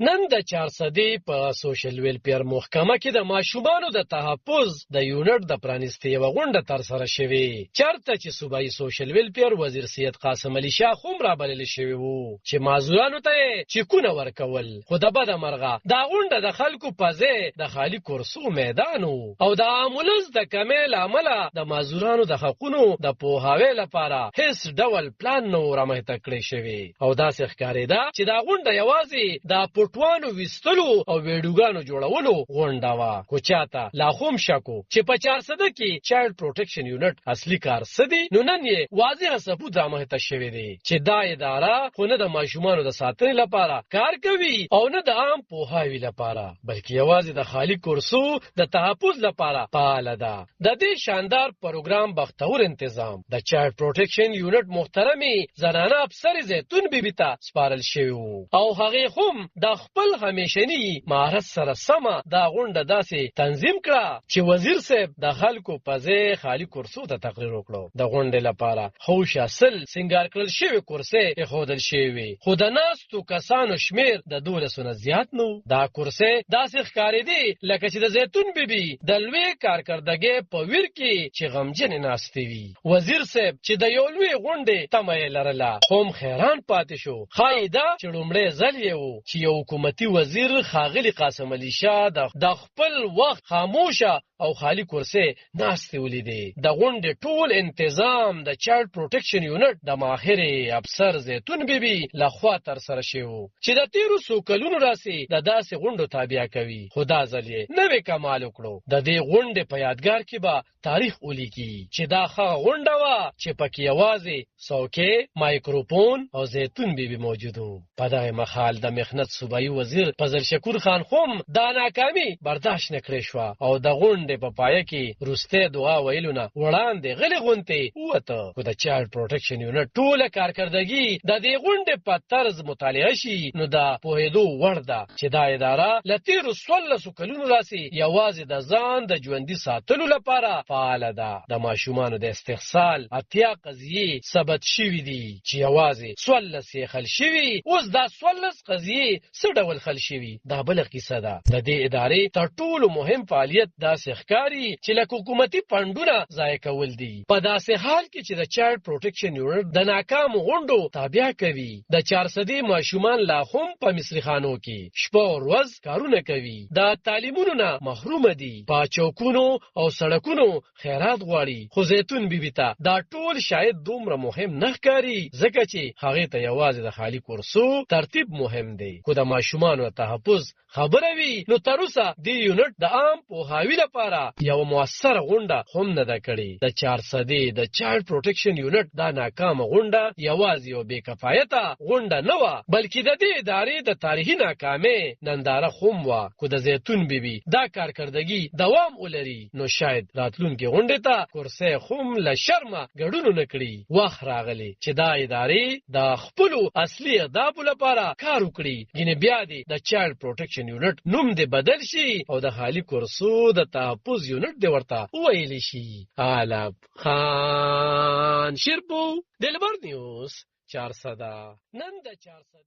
نن د 400 په سوشل ویلفیر محکمه کې د ماشومانو د تحفظ د یونټ د پرانیستي یوه غونډه ترسره شوې، چېرته چې صوبایي سوشل ویلفیر وزیر سید قاسم علي شاه هم رابللی شوي وو چې معذورانو ته یې چیکونه ورکول. خو د بده مرغه دا غونډه د خلکو په ځای د خالي کرسو میدان و او د امولنس د کمۍ له امله د معذورانو د حقونو د پوهاوي لپاره هیڅ ډول پلان نه و رامنځته کړی شوی او داسې ښکارېده چې دا غونډه یوازې د پټوانو ویستلو او ویډیوګانو جوړولو غونډه وه. خو چاته لا هم شک و چې په 400 کې چایلډ پروټیکشن یونټ اصلي کار څه دی. نو نن یې واضح ثبوت رامنځته شوی دی چې دا اداره خو نه د ماشومانو د ساتنې لپاره کار کوي او نه د عام پوهاوي لپاره، بلکې یوازې د خالي کرسو د تحفظ لپاره فعاله ده. د دې شاندار پروګرام بختور انتظام د چایلډ پروټیکشن یونټ محترمې زنانه افسر زیتون بیبي ته سپارل شوی وو او هغې هم د خپل همیشني مهارت سره سمه دا غونډه داسې تنظیم کړه چې وزیر صاحب د خلکو په ځای خالي کرسو ته تقریر وکړو. د غونډې لپاره خوش اصل سنگار کړل شوی کرسۍ ایښودل شوی، خو د ناستو کسانو شمیر د 1200 نه زیات نو. دا کرسۍ داسې ښکارېدې لکه چې د زیتون بیبي د لوی کارکردګۍ په ویر کې چې غمجنې ناستې وي. وزیر صاحب چې د یو لوی غونډې تمه یې لرله خو هم حیران پاتې شو. ښایي دا چې لومړی ځل یې و چې یو حکومتي وزیر ښاغلي قاسم علي شاه د خپل وخت خاموشه او خالی کرسۍ ناستې ولیدې. د غونډې ټول انتظام د چایلډ پروټیکشن یونټ د ماهر افسر زیتون بیبي لخوا ترسره شوی چې د تیرو څو کلونو راسي د داسې غونډو تابع کوي. خو دا ځل یې نوې کمال وکړو. د دې غونډې په یادګار کې به تاریخ ولیکي چې دا هغه غونډه وه چې پکې یوازې څوکۍ، مایکروفون او زیتون بیبي موجود وو. په دغه مهال د مخنت صوبایي وزیر فضل شکور خان هم دا ناکامي برداشت نه کړې شوه او د غونډې په پایه کې وروستۍ دعا ویلو نه وړاندې غلې غونډې ووته. خو د چایلډ پروټیکشن یونټ ټوله کارکردګي د دې غونډې په طرز مطالعه شي نو د پوهېدو وړ ده چې دا اداره له تېرو 16 کلونو راسي یوازې د ځان د ژوندي ساتلو لپاره فعاله ده. د ماشومانو د استحصال 80 قضیې ثبت شوي دي چې یوازې 14 یې حل شوي. اوس دا 14 قضیې څه ډول حل شوي دا بله کیسه ده. د دې ادارې تر ټولو مهم فعالیت داسې ښکاري چې لکه حکومتي فنډونه ضایع کول دي، په داسې حال کې چې د چایلډ پروټیکشن یونټ د ناکامو غونډو تابع کوي. د 400 ماشومان لا هم په مصریخانو کې شپه او ورځ کارونه کوي، د تعلیمونو نه محروم دي، په چوکونو او سړکونو خیرات غواړي. خو زیتون بیبي ته دا ټول شاید دومره مهم نه ښکاري ځکه چې هغې ته یوازې د خالي کرسو ترتیب مهم دی. خو د ماشومانو تحفظ خبره وي نو تر اوسه دې یونټ د عام پوهاوي لپاره یو موثره غونډه هم نه ده کړې. د 400 د چایلډ پروټیکشن یونټ دا ناکامه غونډه یوازې یو بې کفایته غونډه نه وه بلکې د دې ادارې د تاریخي ناکامۍ ننداره هم وه. خو د زیتون بیبي دا کارکردګي دوام ولري نو شاید راتلونکې غونډې ته کرسۍ هم له شرمه ګډون نه کړي. وخت راغلی چې دا ادارې د خپلو اصلي اهدافو لپاره کار وکړي. ګینې بیا دې د چایلډ پروټیکشن یونټ نوم دې بدل شي او د خالي کرسو د تحفظ یونټ دې ورته وویلی شي. علب خان شیرپو، دلبر نیوز 400 نن د 400